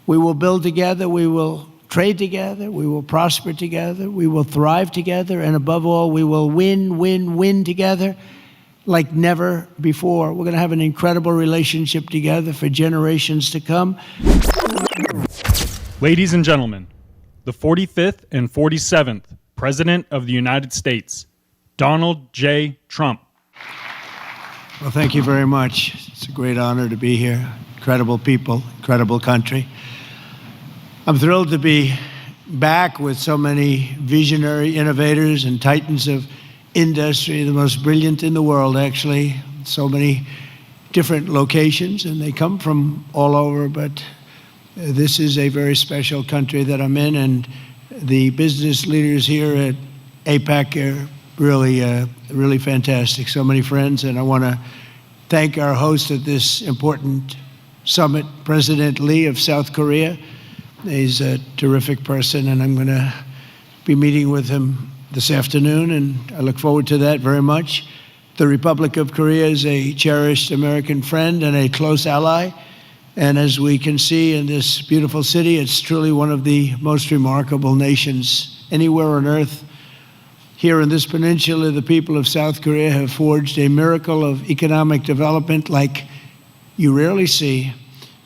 We will build together, we will trade together, we will prosper together, we will thrive together, and above all, we will win, win, win together like never before. We're going to have an incredible relationship together for generations to come. Ladies and gentlemen, the 45th and 47th President of the United States, Donald J. Trump. Well, thank you very much. It's a great honor to be here. Incredible people, incredible country. I'm thrilled to be back with so many visionary innovators and titans of industry, the most brilliant in the world, actually. So many different locations, and they come from all over, but this is a very special country that I'm in, and the business leaders here at APEC are really fantastic. So many friends, and I want to thank our host of this important summit, President Lee of South Korea. He's a terrific person, and I'm going to be meeting with him this afternoon, and I look forward to that very much. The Republic of Korea is a cherished American friend and a close ally, and as we can see in this beautiful city, it's truly one of the most remarkable nations anywhere on earth. Here in this peninsula, the people of South Korea have forged a miracle of economic development like you rarely see.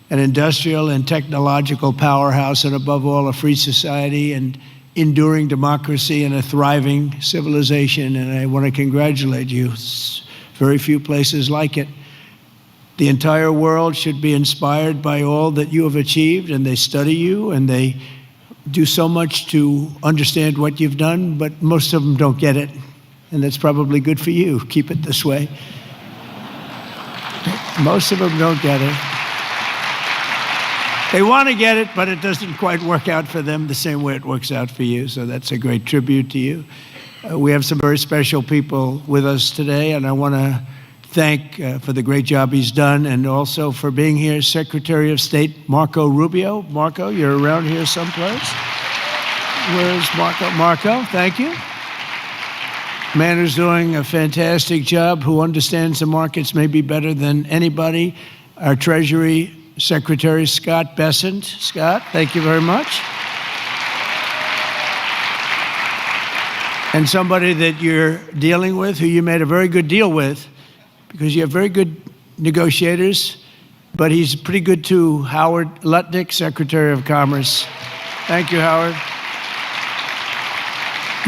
An industrial and technological powerhouse, and above all, a free society and enduring democracy and a thriving civilization. And I want to congratulate you. It's very few places like it. The entire world should be inspired by all that you have achieved, and they study you, and they do so much to understand what you've done, but most of them don't get it. And that's probably good for you. Keep it this way. Most of them don't get it. They want to get it, but it doesn't quite work out for them the same way it works out for you. So that's a great tribute to you. We have some very special people with us today, and I want to thank for the great job he's done, and also for being here, Secretary of State Marco Rubio. Marco, you're around here someplace. Where's Marco? Marco, thank you. Man who's doing a fantastic job, who understands the markets maybe better than anybody. Our Treasury Secretary Scott Bessent. Scott, thank you very much. And somebody that you're dealing with, who you made a very good deal with, because you have very good negotiators, but he's pretty good too. Howard Lutnick, Secretary of Commerce. Thank you, Howard.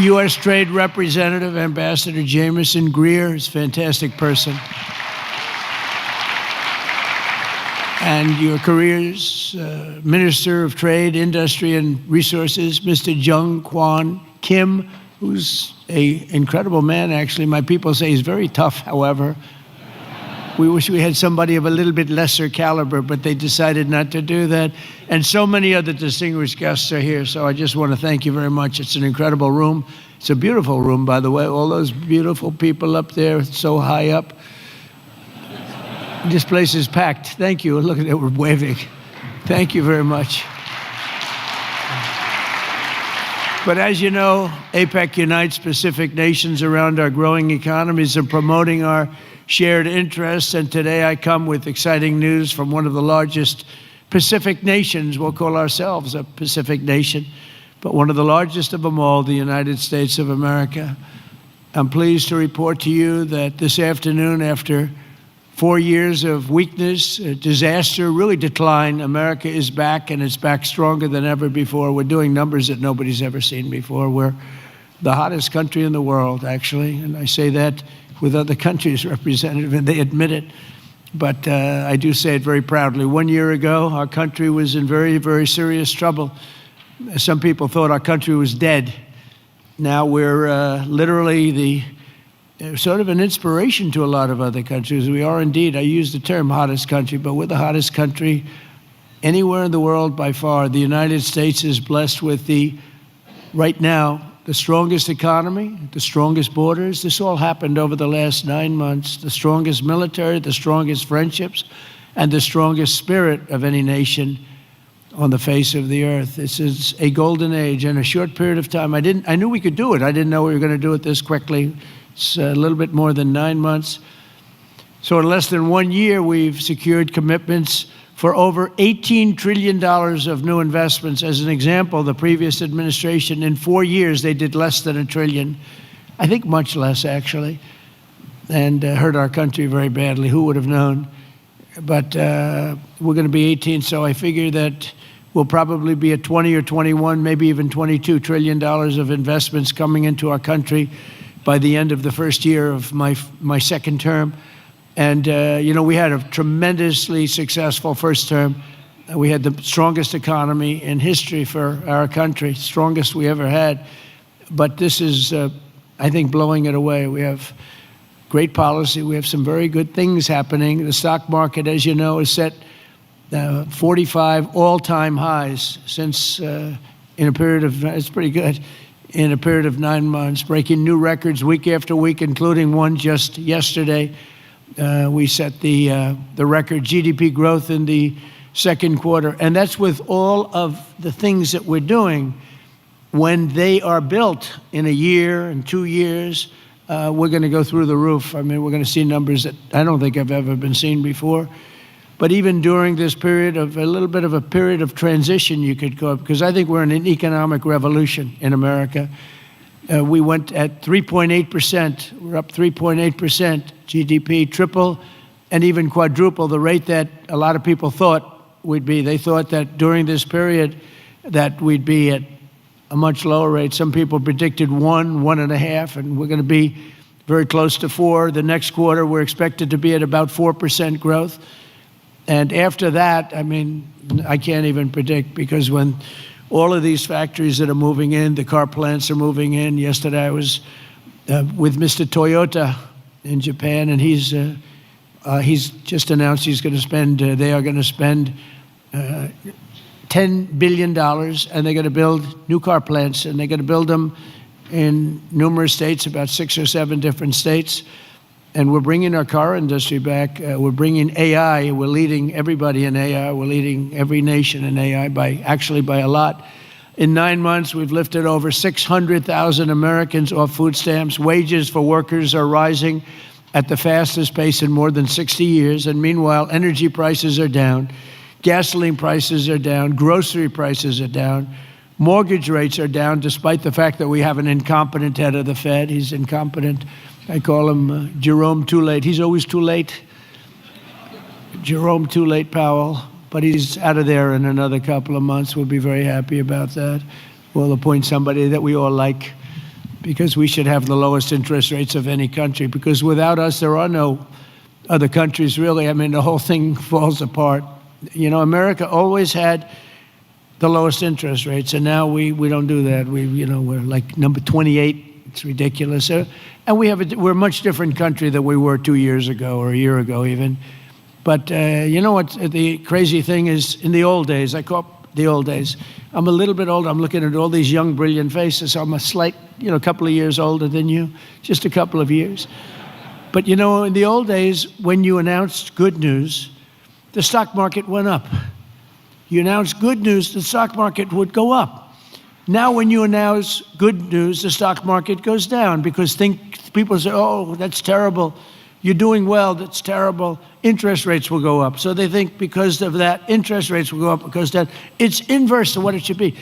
U.S. Trade Representative, Ambassador Jameson Greer, is a fantastic person. And your career's Minister of Trade, Industry, and Resources, Mr. Jung Kwon Kim, who's an incredible man, actually. My people say he's very tough, however. We wish we had somebody of a little bit lesser caliber, but they decided not to do that. And so many other distinguished guests are here, so I just want to thank you very much. It's an incredible room. It's a beautiful room, by the way. All those beautiful people up there, so high up. This place is packed. Thank you. Look at it, we're waving. Thank you very much. But as you know, APEC unites Pacific nations around our growing economies and promoting our shared interests. And today I come with exciting news from one of the largest Pacific nations. We'll call ourselves a Pacific nation, but one of the largest of them all, the United States of America. I'm pleased to report to you that this afternoon, after 4 years of weakness, disaster, really decline, America is back, and it's back stronger than ever before. We're doing numbers that nobody's ever seen before. We're the hottest country in the world, actually, and I say that with other countries represented, and they admit it. But I do say it very proudly. 1 year ago, our country was in very, very serious trouble. Some people thought our country was dead. Now we're literally the sort of an inspiration to a lot of other countries. We are indeed, I use the term hottest country, but we're the hottest country anywhere in the world by far. The United States is blessed with right now, the strongest economy, the strongest borders. This all happened over the last 9 months. The strongest military, the strongest friendships, and the strongest spirit of any nation on the face of the earth. This is a golden age. In a short period of time, I knew we could do it. I didn't know we were going to do it this quickly. It's a little bit more than 9 months. So in less than 1 year, we've secured commitments for over $18 trillion of new investments. As an example, the previous administration, in 4 years, they did less than $1 trillion. I think much less, actually, and hurt our country very badly. Who would have known? But we're going to be 18, so I figure that we'll probably be at 20 or 21, maybe even $22 trillion of investments coming into our country by the end of the first year of my second term. And, we had a tremendously successful first term. We had the strongest economy in history for our country, strongest we ever had. But this is, I think, blowing it away. We have great policy. We have some very good things happening. The stock market, as you know, is set 45 all-time highs since in a period of, it's pretty good, in a period of 9 months, breaking new records week after week, including one just yesterday. We set the record GDP growth in the second quarter, and that's with all of the things that we're doing. When they are built in a year and 2 years, we're going to go through the roof. I mean, we're going to see numbers that I don't think have ever been seen before. But even during this period of a little bit of a period of transition, you could call it, because I think we're in an economic revolution in America. We went at 3.8%. We're up 3.8% GDP, triple and even quadruple the rate that a lot of people thought we'd be. They thought that during this period that we'd be at a much lower rate. Some people predicted 1.5, and we're going to be very close to 4. The next quarter, we're expected to be at about 4% growth. And after that, I mean, I can't even predict, because when all of these factories that are moving in, the car plants are moving in. Yesterday I was with Mr. Toyota in Japan, and he's just announced he's going to spend, they are going to spend $10 billion, and they're going to build new car plants, and they're going to build them in numerous states, about 6 or 7 different states. And we're bringing our car industry back. We're bringing AI. We're leading everybody in AI. We're leading every nation in AI by a lot. In 9 months, we've lifted over 600,000 Americans off food stamps. Wages for workers are rising at the fastest pace in more than 60 years. And meanwhile, energy prices are down. Gasoline prices are down. Grocery prices are down. Mortgage rates are down, despite the fact that we have an incompetent head of the Fed. He's incompetent. I call him Jerome Too Late. He's always too late. Jerome Too Late Powell. But he's out of there in another couple of months. We'll be very happy about that. We'll appoint somebody that we all like, because we should have the lowest interest rates of any country. Because without us, there are no other countries, really. I mean, the whole thing falls apart. You know, America always had the lowest interest rates, and now we don't do that. We're like number 28. It's ridiculous. And we're a much different country than we were 2 years ago, or a year ago even. But you know what the crazy thing is? In the old days, I call it the old days. I'm a little bit older. I'm looking at all these young, brilliant faces. I'm a slight, a couple of years older than you, just a couple of years. But in the old days, when you announced good news, the stock market went up. You announced good news, the stock market would go up. Now, when you announce good news, the stock market goes down, because people say, oh, that's terrible. You're doing well, that's terrible. Interest rates will go up. So they think because of that, interest rates will go up because that. It's inverse to what it should be.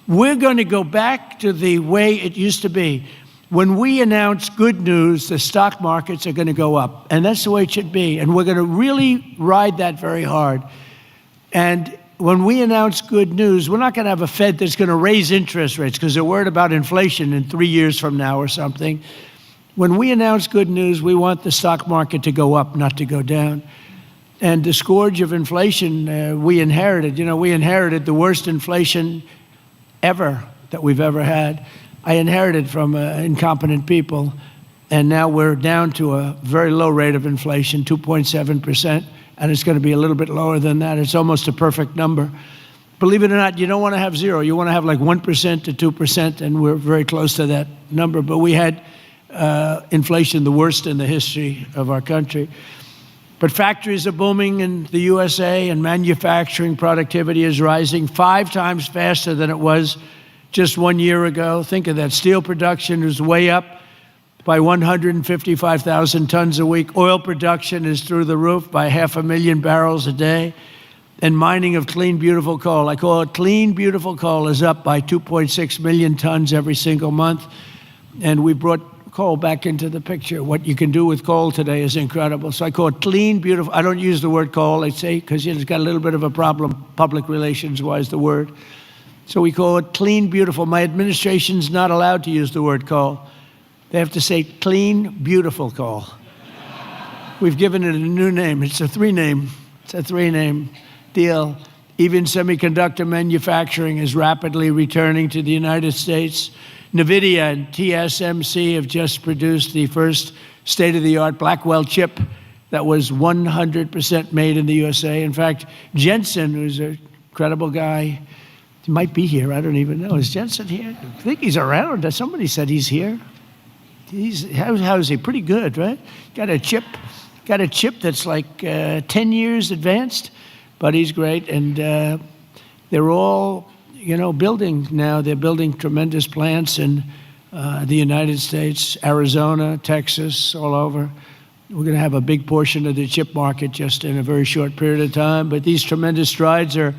We're going to go back to the way it used to be. When we announce good news, the stock markets are going to go up. And that's the way it should be. And we're going to really ride that very hard. And when we announce good news, we're not going to have a Fed that's going to raise interest rates because they're worried about inflation in 3 years from now or something. When we announce good news, we want the stock market to go up, not to go down. And the scourge of inflation we inherited. We inherited the worst inflation ever that we've ever had. I inherited from incompetent people, and now we're down to a very low rate of inflation, 2.7%. And it's going to be a little bit lower than that. It's almost a perfect number. Believe it or not, you don't want to have 0. You want to have like 1% to 2%, and we're very close to that number. But we had inflation the worst in the history of our country. But factories are booming in the USA, and manufacturing productivity is rising 5 times faster than it was just 1 year ago. Think of that. Steel production is way up by 155,000 tons a week. Oil production is through the roof by 500,000 barrels a day. and mining of clean, beautiful coal. I call it clean, beautiful coal is up by 2.6 million tons every single month. And we brought coal back into the picture. What you can do with coal today is incredible. So I call it clean, beautiful. I don't use the word coal, I say, because it's got a little bit of a problem, public relations-wise, the word. So we call it clean, beautiful. My administration's not allowed to use the word coal. They have to say clean, beautiful coal. We've given it a new name. It's a three-name deal. Even semiconductor manufacturing is rapidly returning to the United States. NVIDIA and TSMC have just produced the first state-of-the-art Blackwell chip that was 100% made in the USA. In fact, Jensen, who's an incredible guy, he might be here. I don't even know. Is Jensen here? I think he's around. Somebody said he's here. How is he? Pretty good, right? Got a chip that's like 10 years advanced, but he's great. And they're all, building now. They're building tremendous plants in the United States, Arizona, Texas, all over. We're going to have a big portion of the chip market just in a very short period of time. But these tremendous strides are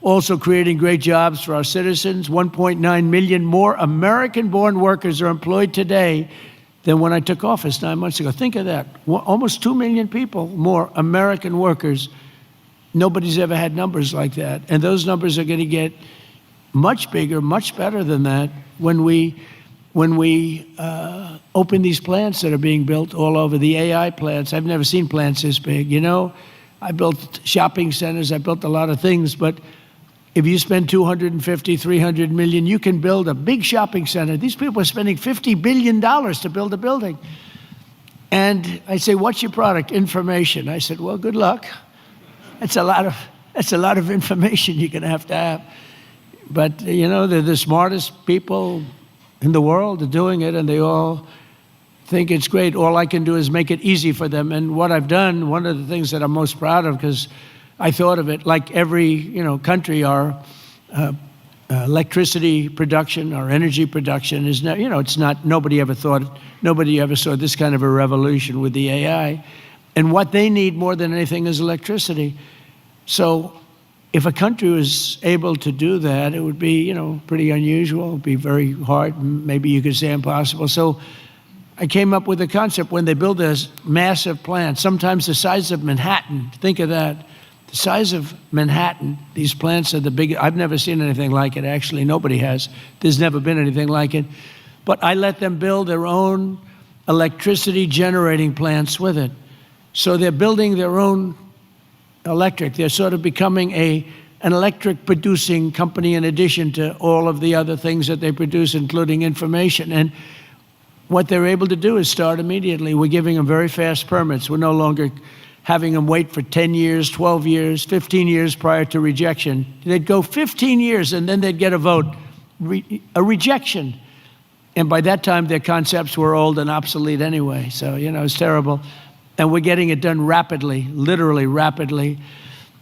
also creating great jobs for our citizens. 1.9 million more American-born workers are employed today than when I took office 9 months ago. Think of that. Almost 2 million people more American workers. Nobody's ever had numbers like that. And those numbers are going to get much bigger, much better than that when we open these plants that are being built all over, the AI plants. I've never seen plants this big. I built shopping centers. I built a lot of things, but if you spend 250, 300 million, you can build a big shopping center. These people are spending $50 billion to build a building. And I say, what's your product? Information. I said, well, good luck. That's a lot of information you're going to have. But, they're the smartest people in the world are doing it, and they all think it's great. All I can do is make it easy for them. And what I've done, one of the things that I'm most proud of, because I thought of it like every, country, our electricity production, our energy production is not, it's not, nobody ever saw this kind of a revolution with the AI. And what they need more than anything is electricity. So if a country was able to do that, it would be, pretty unusual. It would be very hard, maybe you could say impossible. So I came up with a concept when they build this massive plant, sometimes the size of Manhattan. Think of that. The size of Manhattan, these plants are the biggest. I've never seen anything like it, actually. Nobody has. There's never been anything like it. But I let them build their own electricity generating plants with it. So they're building their own electric. They're sort of becoming an electric producing company in addition to all of the other things that they produce, including information. And what they're able to do is start immediately. We're giving them very fast permits. We're no longer having them wait for 10 years, 12 years, 15 years prior to rejection. They'd go 15 years and then they'd get a vote, a rejection. And by that time, their concepts were old and obsolete anyway. So, it's terrible. And we're getting it done rapidly, literally rapidly.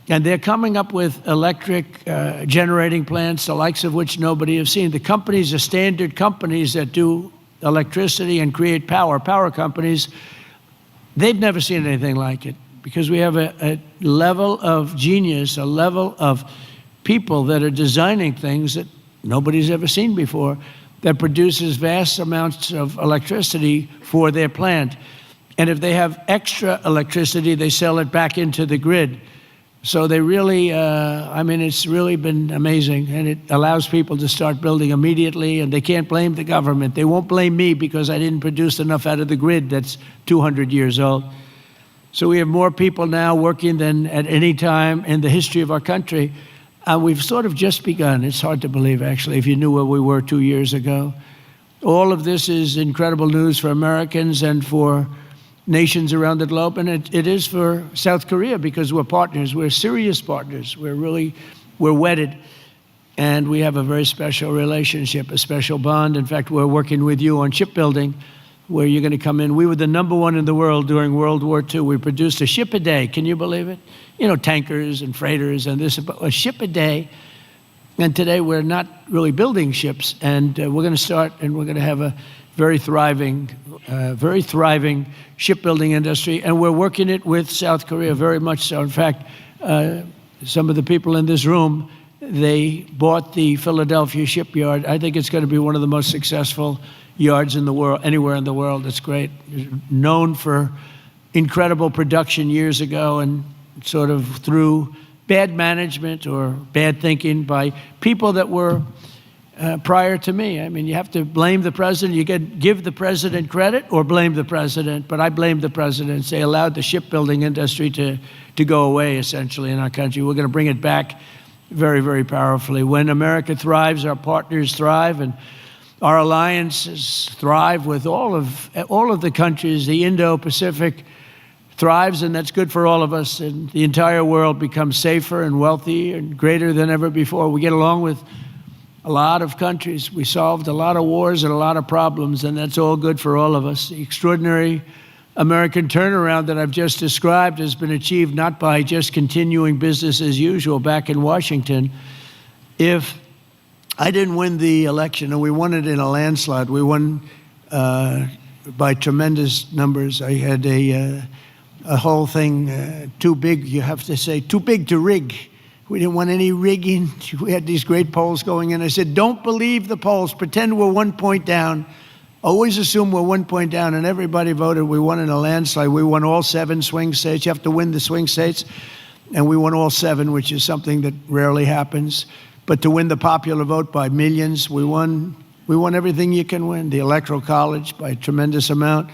And they're coming up with electric generating plants, the likes of which nobody has seen. The companies are standard companies that do electricity and create power companies. They've never seen anything like it because we have a level of genius, a level of people that are designing things that nobody's ever seen before that produces vast amounts of electricity for their plant. And if they have extra electricity, they sell it back into the grid. So they really, it's really been amazing, and it allows people to start building immediately, and they can't blame the government. They won't blame me because I didn't produce enough out of the grid that's 200 years old. So we have more people now working than at any time in the history of our country, and we've sort of just begun. It's hard to believe, actually, if you knew where we were 2 years ago. All of this is incredible news for Americans and for nations around the globe, and it is for South Korea because we're partners. We're serious partners. We're wedded, and we have a very special relationship, a special bond. In fact, we're working with you on shipbuilding, where you're going to come in. We were the #1 in the world during World War II. We produced a ship a day. Can you believe it? Tankers and freighters and this, a ship a day. And today we're not really building ships, and we're going to start, and we're going to have a very thriving shipbuilding industry, and we're working it with South Korea very much so. In fact, some of the people in this room, they bought the Philadelphia shipyard. I think it's going to be one of the most successful yards in the world, anywhere in the world. It's great. Known for incredible production years ago, and sort of through bad management or bad thinking by people that were prior to me. I mean, you have to blame the president. You can give the president credit or blame the president, but I blame the president. They allowed the shipbuilding industry to go away, essentially, in our country. We're going to bring it back very, very powerfully. When America thrives, our partners thrive, and our alliances thrive with all of the countries. The Indo-Pacific thrives, and that's good for all of us, and the entire world becomes safer and wealthy and greater than ever before. We get along with a lot of countries. We solved a lot of wars and a lot of problems, and that's all good for all of us. The extraordinary American turnaround that I've just described has been achieved not by just continuing business as usual back in Washington. If I didn't win the election, and we won it in a landslide, we won by tremendous numbers. I had a whole thing too big, you have to say, too big to rig. We didn't want any rigging. We had these great polls going in. I said, don't believe the polls. Pretend we're 1 point down. Always assume we're 1 point down, and everybody voted. We won in a landslide. We won all 7 swing states. You have to win the swing states, and we won all 7, which is something that rarely happens. But to win the popular vote by millions, we won everything you can win. The Electoral College by a tremendous amount.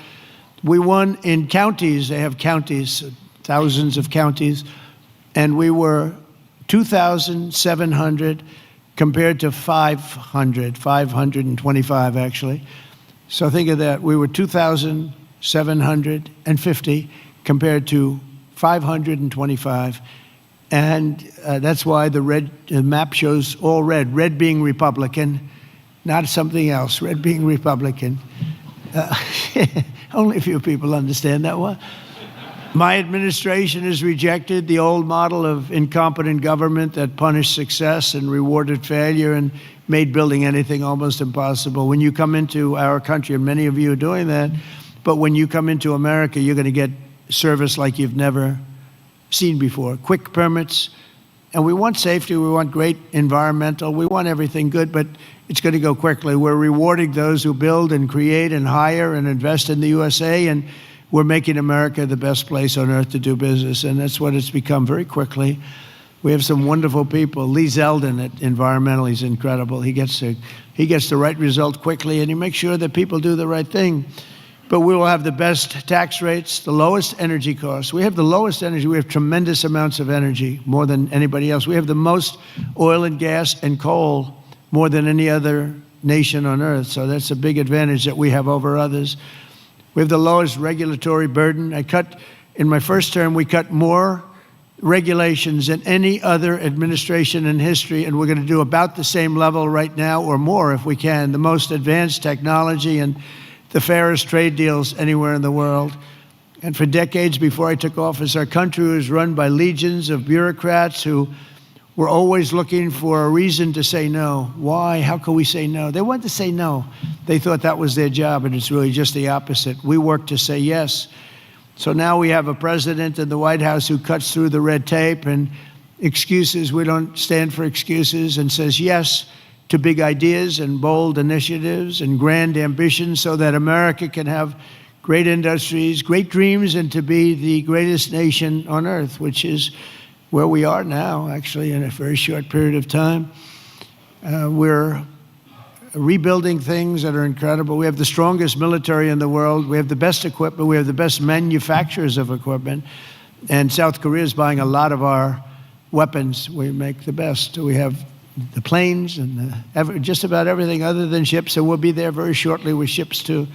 We won in counties. They have counties, thousands of counties, and we were 2,700 compared to 525 actually. So think of that. We were 2,750 compared to 525. And that's why the map shows all red. Red being Republican, not something else. Red being Republican. Only a few people understand that one. My administration has rejected the old model of incompetent government that punished success and rewarded failure and made building anything almost impossible. When you come into our country, and many of you are doing that, but when you come into America, you're going to get service like you've never seen before. Quick permits, and we want safety, we want great environmental, we want everything good, but it's going to go quickly. We're rewarding those who build and create and hire and invest in the USA, and we're making America the best place on earth to do business, and that's what it's become very quickly. We have some wonderful people. Lee Zeldin at Environmental, he's incredible. He gets the right result quickly, and he makes sure that people do the right thing. But we will have the best tax rates, the lowest energy costs. We have the lowest energy. We have tremendous amounts of energy, more than anybody else. We have the most oil and gas and coal, more than any other nation on earth. So that's a big advantage that we have over others. We have the lowest regulatory burden. In my first term, we cut more regulations than any other administration in history, and we're going to do about the same level right now or more if we can. The most advanced technology and the fairest trade deals anywhere in the world. And for decades before I took office, our country was run by legions of bureaucrats who were always looking for a reason to say no. Why? How can we say no? They wanted to say no. They thought that was their job, and it's really just the opposite. We work to say yes. So now we have a president in the White House who cuts through the red tape and excuses. We don't stand for excuses, and says yes to big ideas and bold initiatives and grand ambitions so that America can have great industries, great dreams, and to be the greatest nation on earth, which is where we are now, actually, in a very short period of time. We're rebuilding things that are incredible. We have the strongest military in the world. We have the best equipment. We have the best manufacturers of equipment. And South Korea is buying a lot of our weapons. We make the best. We have the planes and just about everything other than ships. And we'll be there very shortly with ships, too.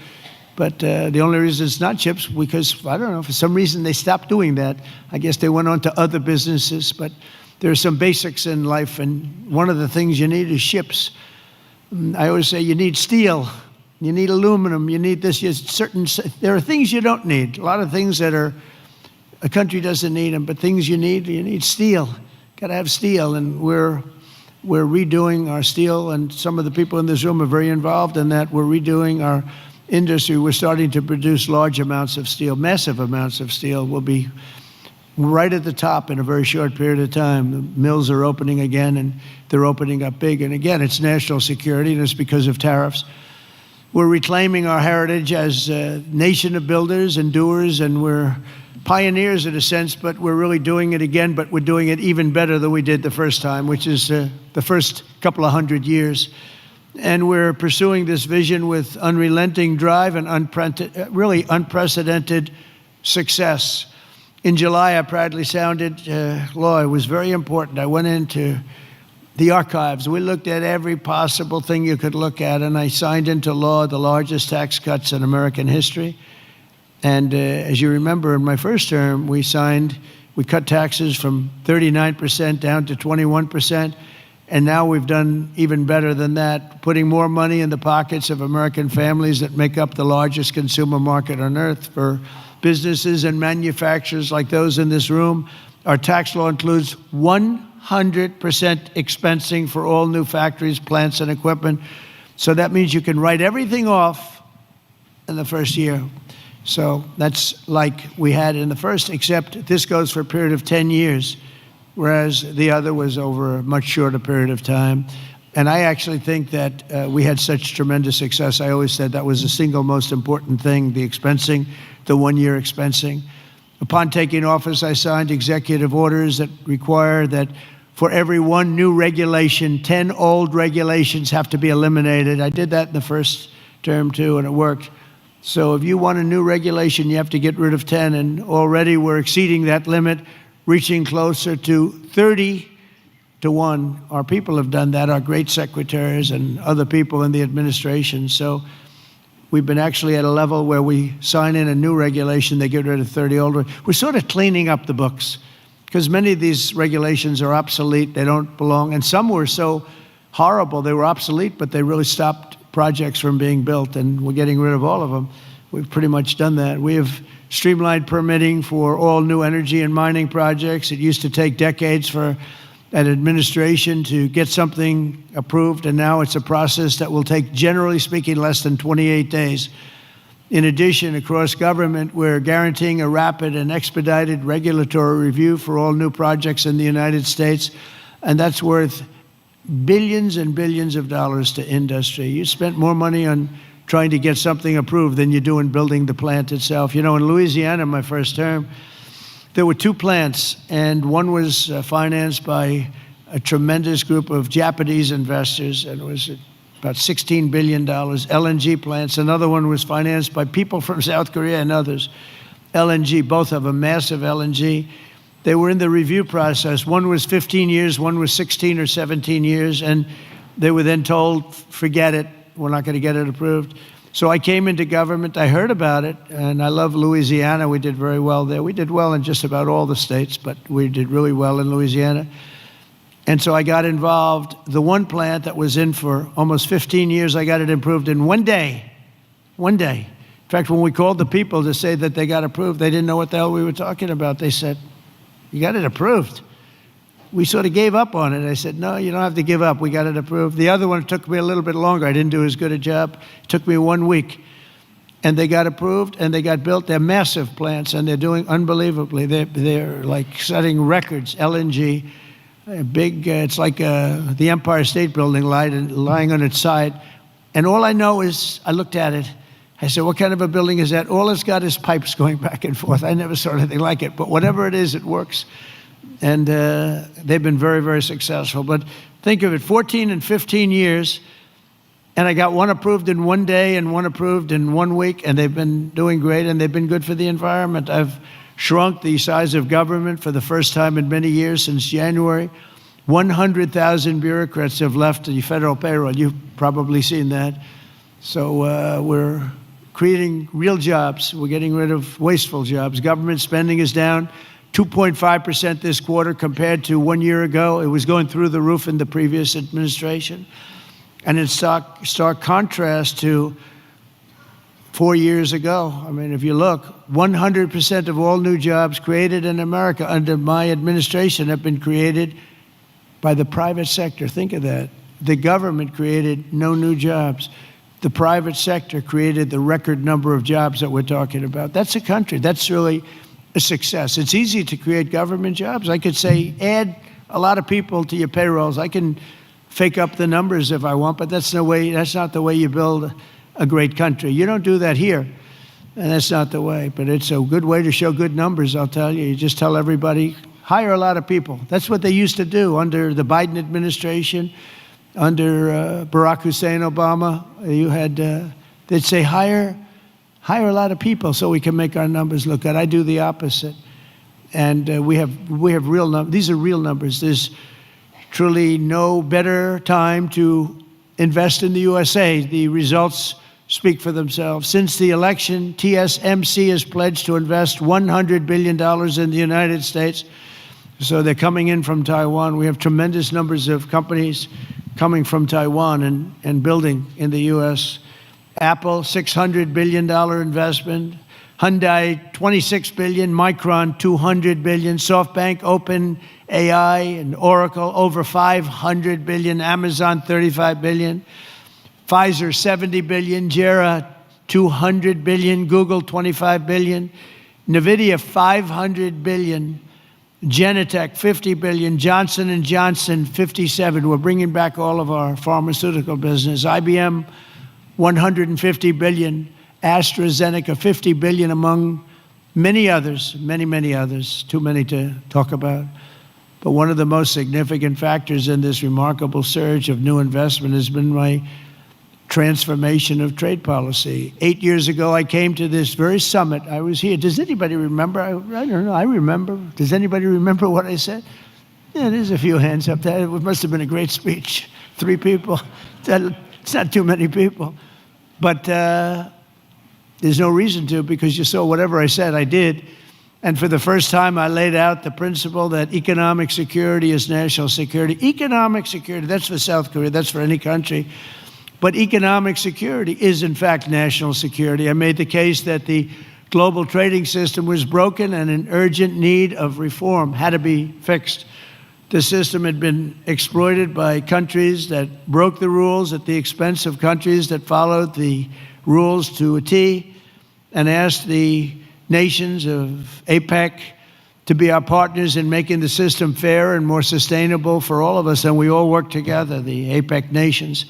But the only reason it's not ships, because, I don't know, for some reason they stopped doing that. I guess they went on to other businesses. But there are some basics in life, and one of the things you need is ships. I always say you need steel, you need aluminum, you need this. There are things you don't need. A lot of things that a country doesn't need them, but things you need steel. Got to have steel, and we're redoing our steel, and some of the people in this room are very involved in that. We're redoing our industry. We're starting to produce large amounts of steel, massive amounts of steel. We'll be right at the top in a very short period of time. The mills are opening again, and they're opening up big. And again, it's national security, and it's because of tariffs. We're reclaiming our heritage as a nation of builders and doers, and we're pioneers in a sense, but we're really doing it again, but we're doing it even better than we did the first time, which is the first couple of 100 years. And we're pursuing this vision with unrelenting drive and really unprecedented success. In July, I proudly sounded law. It was very important. I went into the archives. We looked at every possible thing you could look at, and I signed into law the largest tax cuts in American history. And as you remember, in my first term, we cut taxes from 39% down to 21%. And now we've done even better than that, putting more money in the pockets of American families that make up the largest consumer market on earth. For businesses and manufacturers like those in this room, our tax law includes 100% expensing for all new factories, plants, and equipment. So that means you can write everything off in the first year. So that's like we had in the first, except this goes for a period of 10 years, whereas the other was over a much shorter period of time. And I actually think that we had such tremendous success. I always said that was the single most important thing, the expensing, the one-year expensing. Upon taking office, I signed executive orders that require that for every one new regulation, 10 old regulations have to be eliminated. I did that in the first term too, and it worked. So if you want a new regulation, you have to get rid of 10, and already we're exceeding that limit, reaching closer to 30 to 1. Our people have done that, our great secretaries and other people in the administration. So we've been actually at a level where we sign in a new regulation, they get rid of 30 old. We're sort of cleaning up the books because many of these regulations are obsolete, they don't belong, and some were so horrible, they were obsolete, but they really stopped projects from being built, and we're getting rid of all of them. We've pretty much done that. We have streamlined permitting for all new energy and mining projects. It used to take decades for an administration to get something approved, and now it's a process that will take, generally speaking, less than 28 days. In addition, across government, we're guaranteeing a rapid and expedited regulatory review for all new projects in the United States, and that's worth billions and billions of dollars to industry. You spent more money on trying to get something approved than you do in building the plant itself. You know, in Louisiana, my first term, there were 2 plants, and one was financed by a tremendous group of Japanese investors, and it was about $16 billion, LNG plants. Another one was financed by people from South Korea and others. LNG, both have a massive LNG. They were in the review process. One was 15 years, one was 16 or 17 years, and they were then told, forget it, we're not going to get it approved. So I came into government, I heard about it, and I love Louisiana. We did very well there. We did well in just about all the states, but we did really well in Louisiana. And so I got involved. The one plant that was in for almost 15 years, I got it approved in one day. One day. In fact, when we called the people to say that they got approved, they didn't know what the hell we were talking about. They said, you got it approved. We sort of gave up on it. I said, no, you don't have to give up. We got it approved. The other one took me a little bit longer. I didn't do as good a job. It took me 1 week. And they got approved, and they got built. They're massive plants, and they're doing unbelievably. They're like setting records, LNG, big, it's like the Empire State Building lying on its side. And all I know is, I looked at it, I said, what kind of a building is that? All it's got is pipes going back and forth. I never saw anything like it, but whatever it is, it works. And they've been very, very successful. But think of it, 14 and 15 years, and I got one approved in 1 day and one approved in 1 week, and they've been doing great, and they've been good for the environment. I've shrunk the size of government for the first time in many years since January. 100,000 bureaucrats have left the federal payroll. You've probably seen that. So we're creating real jobs. We're getting rid of wasteful jobs. Government spending is down 2.5% this quarter compared to 1 year ago. It was going through the roof in the previous administration. And in stark contrast to 4 years ago. I mean, if you look, 100% of all new jobs created in America under my administration have been created by the private sector. Think of that. The government created no new jobs. The private sector created the record number of jobs that we're talking about. That's a country. That's really a success. It's easy to create government jobs. I could say, add a lot of people to your payrolls. I can fake up the numbers if I want, but that's not the way you build a great country. You don't do that here, and that's not the way. But it's a good way to show good numbers, I'll tell you. You just tell everybody, hire a lot of people. That's what they used to do under the Biden administration, under Barack Hussein Obama. They'd say, hire a lot of people so we can make our numbers look good. I do the opposite. And we have real numbers. These are real numbers. There's truly no better time to invest in the USA. The results speak for themselves. Since the election, TSMC has pledged to invest $100 billion in the United States. So they're coming in from Taiwan. We have tremendous numbers of companies coming from Taiwan and building in the U.S. Apple, $600 billion investment. Hyundai, $26 billion. Micron, $200 billion. SoftBank, OpenAI, and Oracle, over $500 billion. Amazon, $35 billion. Pfizer, $70 billion. JERA, $200 billion. Google, $25 billion. NVIDIA, $500 billion. Genentech, $50 billion. Johnson & Johnson, $57. We're bringing back all of our pharmaceutical business. IBM, $150 billion. AstraZeneca, $50 billion, among many others, many others, too many to talk about. But one of the most significant factors in this remarkable surge of new investment has been my transformation of trade policy. 8 years ago, I came to this very summit. I was here. Does anybody remember? I don't know. I remember. Does anybody remember what I said? Yeah, there's a few hands up there. It must have been a great speech. 3 people. It's not too many people. But there's no reason to, because you saw whatever I said, I did. And for the first time, I laid out the principle that economic security is national security. Economic security, that's for South Korea, that's for any country. But economic security is, in fact, national security. I made the case that the global trading system was broken and in urgent need of reform, had to be fixed. The system had been exploited by countries that broke the rules at the expense of countries that followed the rules to a T, and asked the nations of APEC to be our partners in making the system fair and more sustainable for all of us, and we all work together, the APEC nations.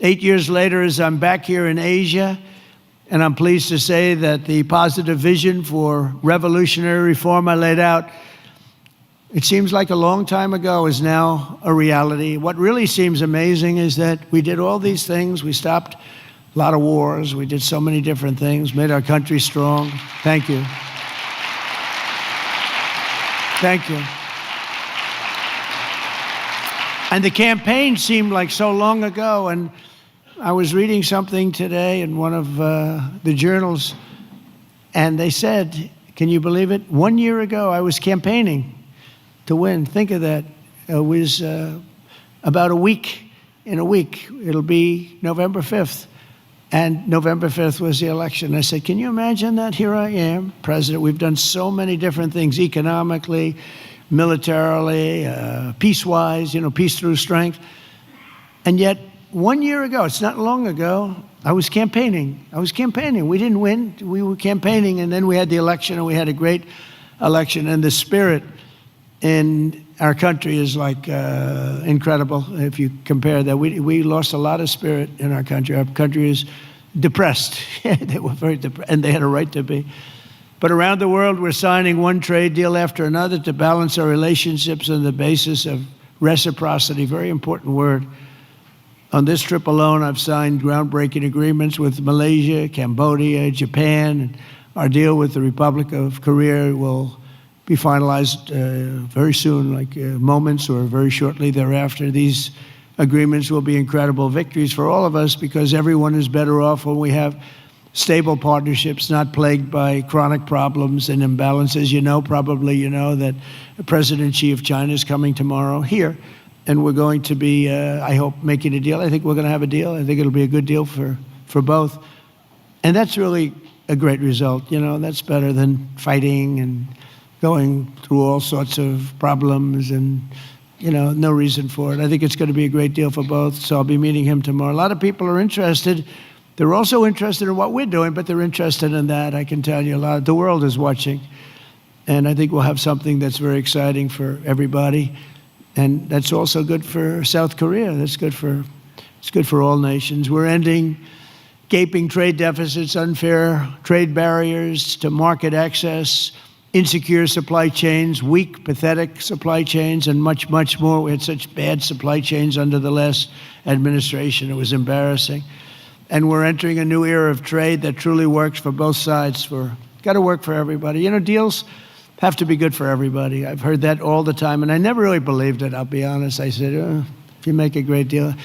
8 years later, as I'm back here in Asia, and I'm pleased to say that the positive vision for revolutionary reform I laid out, it seems like a long time ago, is now a reality. What really seems amazing is that we did all these things. We stopped a lot of wars. We did so many different things, made our country strong. Thank you. Thank you. And the campaign seemed like so long ago, and I was reading something today in one of the journals, and they said, can you believe it? 1 year ago, I was campaigning to win. Think of that. It was about a week. In a week, it'll be November 5th. And November 5th was the election. I said, can you imagine that? Here I am, president. We've done so many different things economically, militarily, peace-wise, peace through strength. And yet, 1 year ago, it's not long ago, I was campaigning. We didn't win. We were campaigning, and then we had the election, and we had a great election. And the spirit in our country is like incredible if you compare that. We lost a lot of spirit in our country. Our country is depressed. They were very depressed, and they had a right to be. But around the world, we're signing one trade deal after another to balance our relationships on the basis of reciprocity. Very important word. On this trip alone, I've signed groundbreaking agreements with Malaysia, Cambodia, Japan. And our deal with the Republic of Korea will be finalized very soon, like moments or very shortly thereafter. These agreements will be incredible victories for all of us, because everyone is better off when we have stable partnerships, not plagued by chronic problems and imbalances. Probably you know that President Xi of China is coming tomorrow here, and we're going to be, I hope, making a deal. I think we're going to have a deal. I think it'll be a good deal for both. And that's really a great result. That's better than fighting and going through all sorts of problems and, no reason for it. I think it's going to be a great deal for both, so I'll be meeting him tomorrow. A lot of people are interested. They're also interested in what we're doing, but they're interested in that. I can tell you a lot. The world is watching. And I think we'll have something that's very exciting for everybody. And that's also good for South Korea. It's good for all nations. We're ending gaping trade deficits, unfair trade barriers to market access, insecure supply chains, weak, pathetic supply chains, and much, much more. We had such bad supply chains under the last administration. It was embarrassing. And we're entering a new era of trade that truly works for both sides. Got to work for everybody. You know, deals have to be good for everybody. I've heard that all the time, and I never really believed it, I'll be honest. I said, if you make a great deal.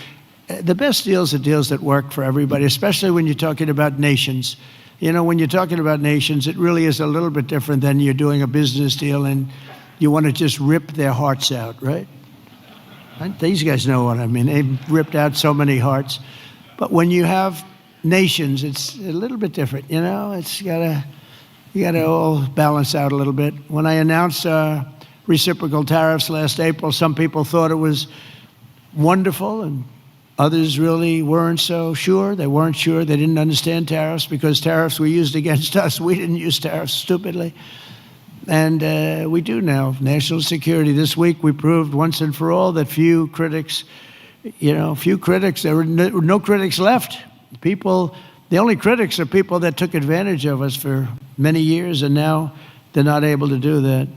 The best deals are deals that work for everybody, especially when you're talking about nations. You know, when you're talking about nations, it really is a little bit different than you're doing a business deal and you want to just rip their hearts out, right? These guys know what I mean. They've ripped out so many hearts. But when you have nations, it's a little bit different, you know? You gotta all balance out a little bit. When I announced reciprocal tariffs last April, some people thought it was wonderful and others really weren't so sure. They weren't sure. They didn't understand tariffs because tariffs were used against us. We didn't use tariffs stupidly. And we do now. National security. This week we proved once and for all that there were no critics left. The only critics are people that took advantage of us for many years, and now they're not able to do that.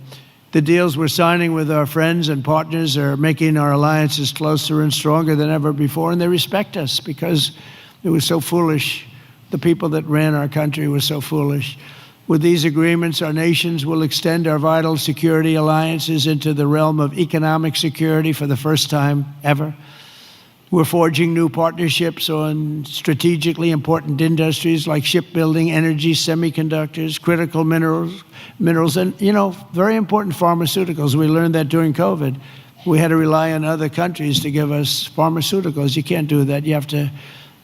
The deals we're signing with our friends and partners are making our alliances closer and stronger than ever before, and they respect us because it was so foolish. The people that ran our country were so foolish. With these agreements, our nations will extend our vital security alliances into the realm of economic security for the first time ever. We're forging new partnerships on strategically important industries like shipbuilding, energy, semiconductors, critical minerals, and, very important pharmaceuticals. We learned that during COVID. We had to rely on other countries to give us pharmaceuticals. You can't do that.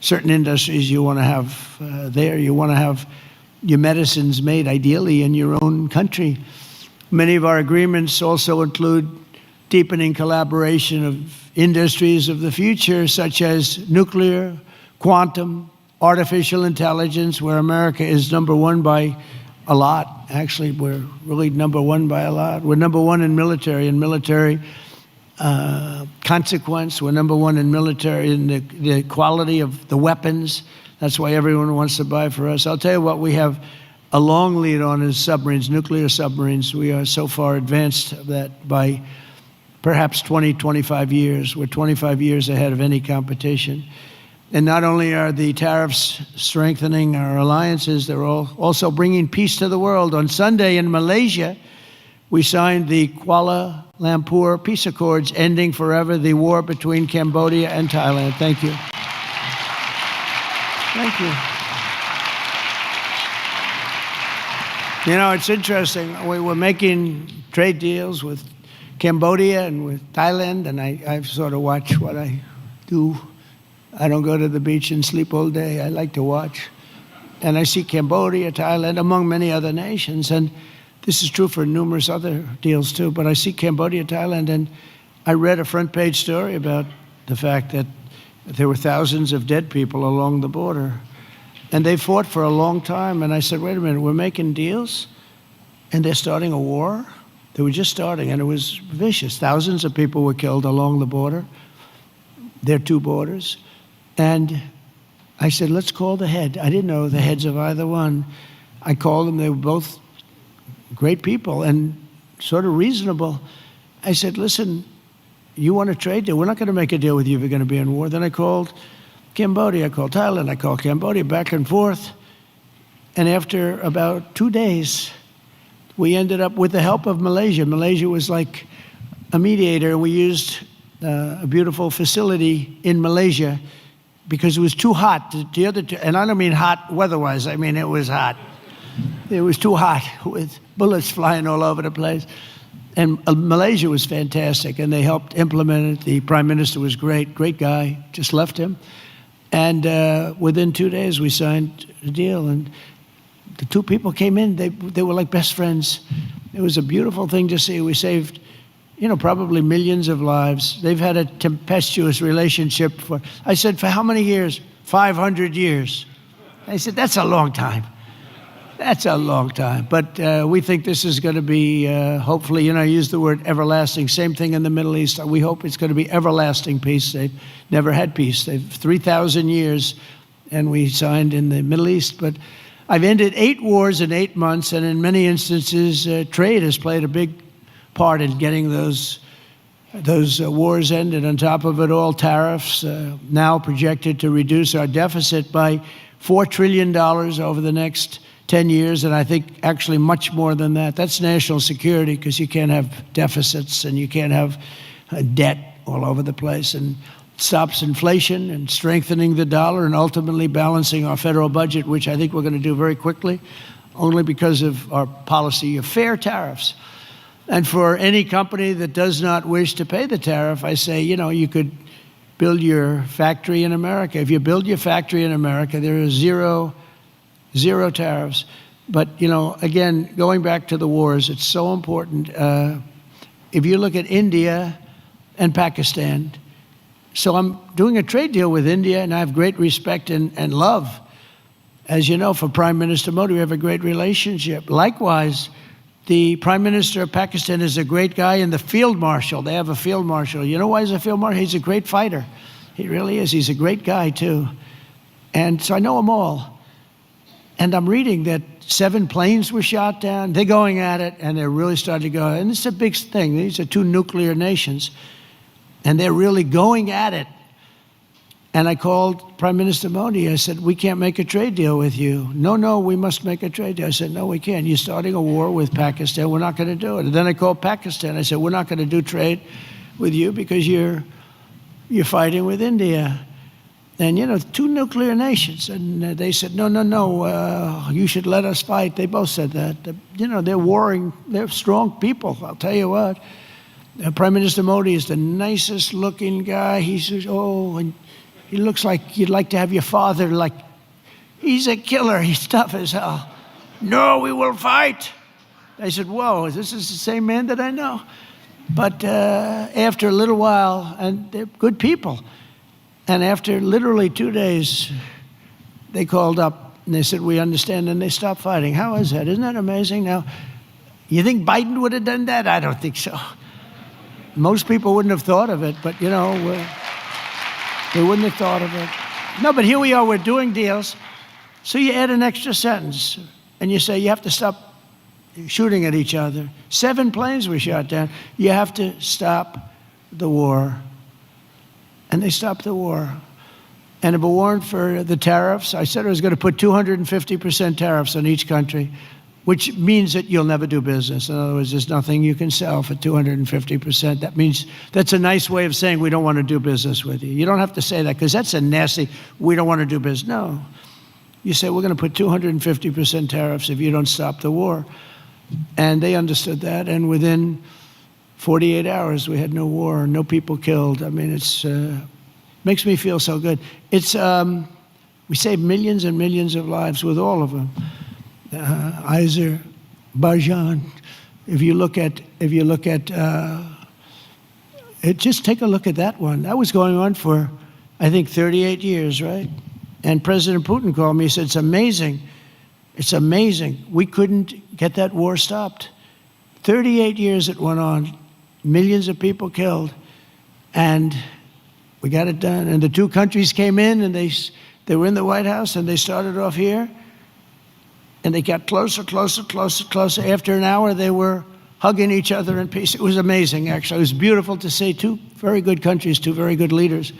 Certain industries you want to have there. You want to have your medicines made ideally in your own country. Many of our agreements also include deepening collaboration of industries of the future, such as nuclear, quantum, artificial intelligence, where America is number one by a lot. Actually, we're really number one by a lot. We're number one in military consequence. We're number one in military in the quality of the weapons. That's why everyone wants to buy for us. I'll tell you what we have a long lead on is submarines, nuclear submarines. We are so far advanced that by perhaps 20, 25 years. We're 25 years ahead of any competition. And not only are the tariffs strengthening our alliances, they're also bringing peace to the world. On Sunday in Malaysia, we signed the Kuala Lumpur Peace Accords, ending forever the war between Cambodia and Thailand. Thank you. Thank you. It's interesting. We were making trade deals with Cambodia and with Thailand, and I sort of watch what I do. I don't go to the beach and sleep all day. I like to watch. And I see Cambodia, Thailand, among many other nations. And this is true for numerous other deals too. But I see Cambodia, Thailand, and I read a front page story about the fact that there were thousands of dead people along the border. And they fought for a long time. And I said, wait a minute, we're making deals and they're starting a war? They were just starting, and it was vicious. Thousands of people were killed along the border, their two borders. And I said, let's call the head. I didn't know the heads of either one. I called them. They were both great people and sort of reasonable. I said, listen, you want a trade deal? We're not going to make a deal with you if you're going to be in war. Then I called Cambodia. I called Thailand. I called Cambodia, back and forth. And after about 2 days, we ended up with the help of Malaysia. Malaysia was like a mediator. We used a beautiful facility in Malaysia because it was too hot. The other two, and I don't mean hot weather-wise. I mean it was hot. It was too hot with bullets flying all over the place. And Malaysia was fantastic, and they helped implement it. The prime minister was great guy. Just left him. And within 2 days, we signed a deal. And the two people came in, they were like best friends. It was a beautiful thing to see. We saved, probably millions of lives. They've had a tempestuous relationship I said, for how many years? 500 years. I said, that's a long time. That's a long time. But we think this is going to be, hopefully, I use the word everlasting. Same thing in the Middle East. We hope it's going to be everlasting peace. They've never had peace. They've 3,000 years, and we signed in the Middle East. But I've ended 8 wars in 8 months, and in many instances, trade has played a big part in getting those wars ended. On top of it all, tariffs now projected to reduce our deficit by $4 trillion over the next 10 years, and I think actually much more than that. That's national security, because you can't have deficits and you can't have debt all over the place. And it stops inflation and strengthening the dollar and ultimately balancing our federal budget, which I think we're going to do very quickly, only because of our policy of fair tariffs. And for any company that does not wish to pay the tariff, I say, you could build your factory in America. If you build your factory in America, there are zero tariffs. But, again, going back to the wars, it's so important. If you look at India and Pakistan, so I'm doing a trade deal with India, and I have great respect and love. As you know, for Prime Minister Modi, we have a great relationship. Likewise, the Prime Minister of Pakistan is a great guy, and the Field Marshal, they have a Field Marshal. You know why he's a Field Marshal? He's a great fighter. He really is. He's a great guy, too. And so I know them all. And I'm reading that 7 planes were shot down. They're going at it, and they're really starting to go. And it's a big thing. These are 2 nuclear nations, and they're really going at it. And I called Prime Minister Modi. I said, we can't make a trade deal with you. No, we must make a trade deal. I said, no, we can't. You're starting a war with Pakistan. We're not going to do it. And then I called Pakistan. I said, we're not going to do trade with you because you're fighting with India. And, 2 nuclear nations. And they said, no, you should let us fight. They both said that. They're warring. They're strong people, I'll tell you what. Prime Minister Modi is the nicest looking guy. He says, and he looks like you'd like to have your father, he's a killer. He's tough as hell. No, we will fight. I said, whoa, this is the same man that I know. But after a little while, and they're good people, and after literally 2 days, they called up and they said, we understand, and they stopped fighting. How is that? Isn't that amazing? Now, you think Biden would have done that? I don't think so. Most people wouldn't have thought of it, but, they wouldn't have thought of it. No, but here we are, we're doing deals. So you add an extra sentence, and you say you have to stop shooting at each other. 7 planes were shot down. You have to stop the war. And they stopped the war. And if it weren't for the tariffs, I said I was going to put 250% tariffs on each country, which means that you'll never do business. In other words, there's nothing you can sell for 250%. That means that's a nice way of saying we don't want to do business with you. You don't have to say that, because that's a nasty, we don't want to do business. No. You say we're going to put 250% tariffs if you don't stop the war. And they understood that, and within 48 hours, we had no war, no people killed. I mean, it's makes me feel so good. It's we saved millions and millions of lives with all of them. Azerbaijan. If you look at just take a look at that one. That was going on for, I think, 38 years, right? And President Putin called me. He said, "It's amazing. It's amazing. We couldn't get that war stopped. 38 years it went on, millions of people killed, and we got it done." And the 2 countries came in, and they were in the White House, and they started off here, and they got closer, closer, closer, closer. After an hour, they were hugging each other in peace. It was amazing, actually. It was beautiful to see 2 very good countries, 2 very good leaders.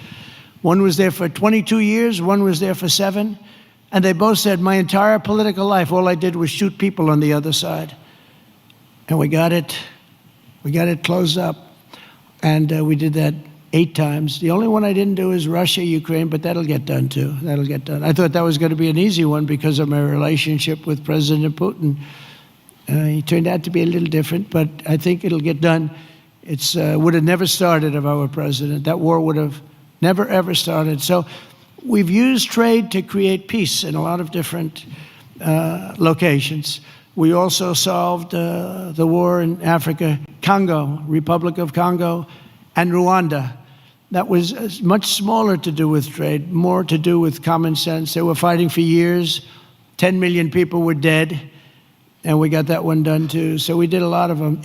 One was there for 22 years, one was there for 7. And they both said, my entire political life, all I did was shoot people on the other side. And we got it closed up. And we did that 8 times. The only one I didn't do is Russia, Ukraine, but that'll get done too. That'll get done. I thought that was going to be an easy one because of my relationship with President Putin. He turned out to be a little different, but I think it'll get done. It would have never started if I were president. That war would have never, ever started. So we've used trade to create peace in a lot of different locations. We also solved the war in Africa, Congo, Republic of Congo, and Rwanda. That was much smaller to do with trade, more to do with common sense. They were fighting for years, 10 million people were dead, and we got that one done too. So we did a lot of them.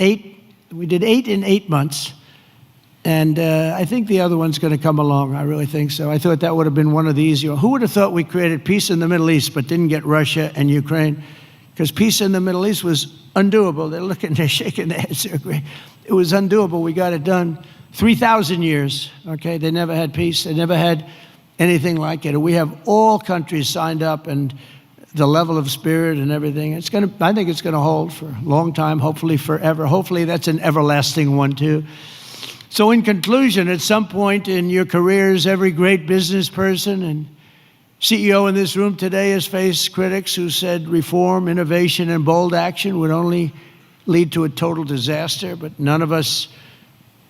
We did 8 in 8 months. And I think the other one's going to come along. I really think so. I thought that would have been one of the easier. Who would have thought we created peace in the Middle East but didn't get Russia and Ukraine? Because peace in the Middle East was undoable. They're shaking their heads. It was undoable. We got it done. 3,000 years, okay? They never had peace. They never had anything like it. We have all countries signed up, and the level of spirit and everything. I think it's going to hold for a long time, hopefully forever. Hopefully that's an everlasting one too. So in conclusion, at some point in your careers, every great business person and CEO in this room today has faced critics who said reform, innovation, and bold action would only lead to a total disaster, but none of us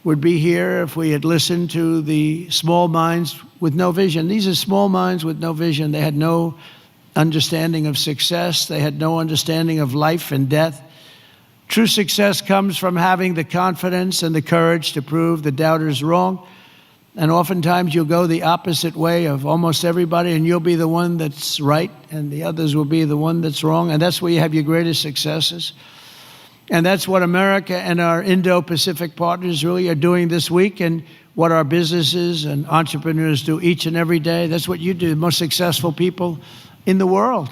would be here if we had listened to the small minds with no vision. These are small minds with no vision. They had no understanding of success. They had no understanding of life and death. True success comes from having the confidence and the courage to prove the doubters wrong. And oftentimes you'll go the opposite way of almost everybody, and you'll be the one that's right, and the others will be the one that's wrong. And that's where you have your greatest successes. And that's what America and our Indo-Pacific partners really are doing this week, and what our businesses and entrepreneurs do each and every day. That's what you do, the most successful people in the world.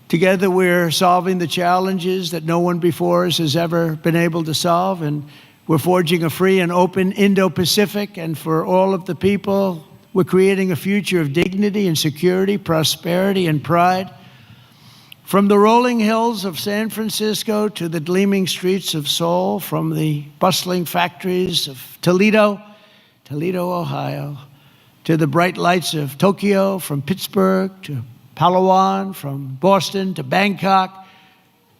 Together, we're solving the challenges that no one before us has ever been able to solve, and we're forging a free and open Indo-Pacific, and for all of the people, we're creating a future of dignity and security, prosperity and pride. From the rolling hills of San Francisco to the gleaming streets of Seoul, from the bustling factories of Toledo, Ohio, to the bright lights of Tokyo, from Pittsburgh to Palawan, from Boston to Bangkok,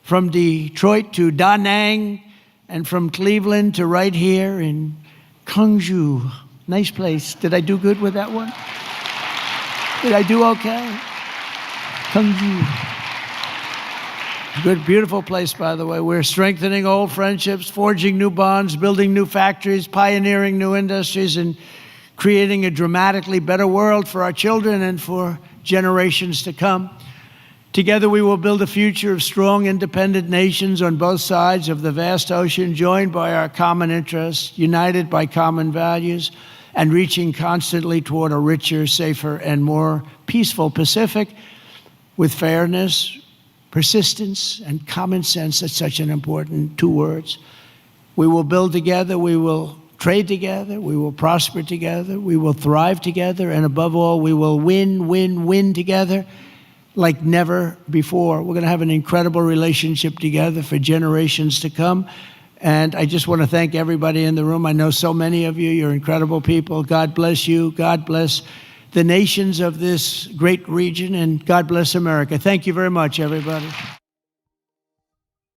from Detroit to Da Nang, and from Cleveland to right here in Gyeongju. Nice place. Did I do good with that one? Did I do okay? Gyeongju. Good, beautiful place, by the way. We're strengthening old friendships, forging new bonds, building new factories, pioneering new industries, and creating a dramatically better world for our children and for generations to come. Together we will build a future of strong, independent nations on both sides of the vast ocean, joined by our common interests, united by common values, and reaching constantly toward a richer, safer, and more peaceful Pacific with fairness, persistence, and common sense. That's such an important 2 words. We will build together, we will trade together, we will prosper together, we will thrive together, and above all, we will win together like never before. We're going to have an incredible relationship together for generations to come. And I just want to thank everybody in the room. I know so many of you, you're incredible people. God bless you. God bless the nations of this great region, and God bless America. Thank you very much, everybody.